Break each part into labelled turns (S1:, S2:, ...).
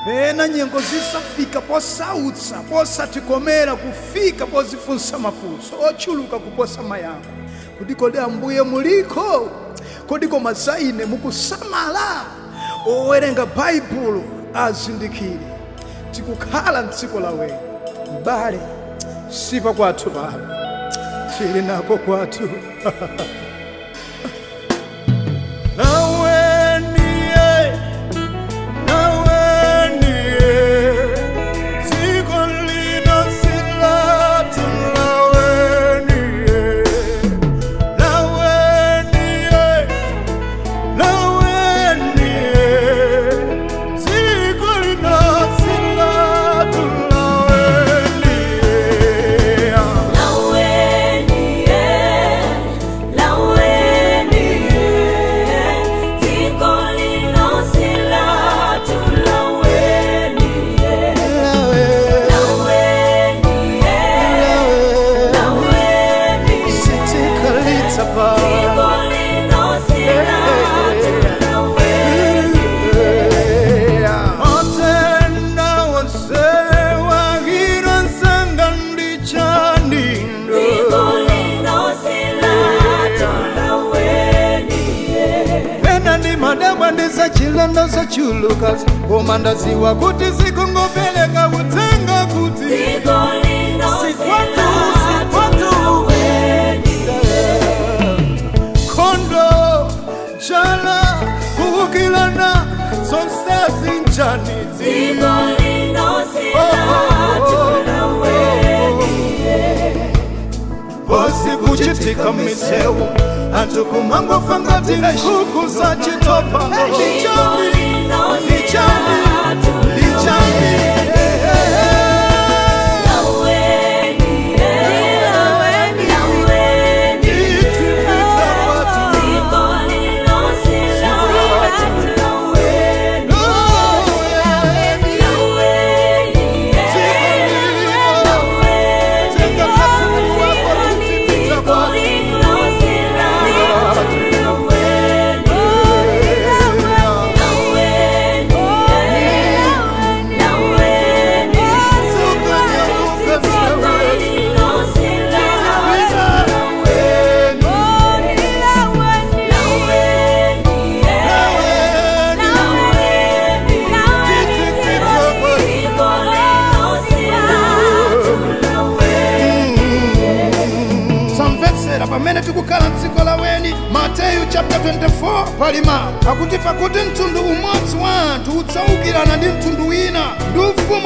S1: ena nyengo zisafika posautsa posatikomera kufika pozifunsa mafunso ochuluka kuposa mayankho kuti kodi Ambuye muliko, kodi koma zaine mukusamala. Owerenga Baibulo azindikire tikukhala mdziko laweni mbale sipa kwathu baba tili nako kwathu. Chilanda za chulukas komandaziwa kuti zikungopeleka uthenga kuti sikwatu kondo chala kukilana sonse njani bosi kuchitika misewu antu kumangofa ngati nkhuku za chitopa. Pamene tikukhala mdziko laweni Mateyu chapter 24 palima pakuti mtundu umodzi wa anthu udzaukirana ndi mtundu wina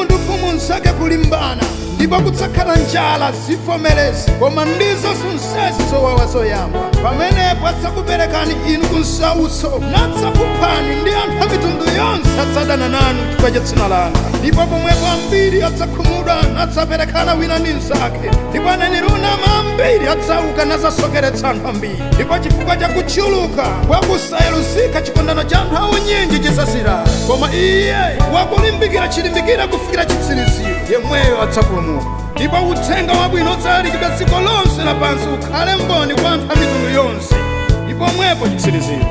S1: ndi ufumu nzake kulimbana ndipo kudzakhala njala zivomerezi koma ndizo zonsezi zowawa zoyamba. Pamenepo adzakuperekani inu kunsautso nadzakuphani ndi anthu a mitundu yonse adzadana nanu chifukwa cha dzina langa. Ndipo pomwepo ambiri adzakhumudwa nadzaperekana wina ndi mnzake ndipo aneneri onama ambiri adzauka nadzasokeretsa anthu ambiri. Ndipo chifukwa cha kuchuluka kwa kusayeluzika chikondano cha anthu aunyinji chidzazirala koma iye wakulimbikira chilimbikira kufikira chitsiriziro yemweyo adzapulumuka. Ndipo uthenga wabwino udzalalikidwa dziko lonse lapansi ukhale mboni kwa anthu a mitundu yonse ndipo mwepo chitsiriziro.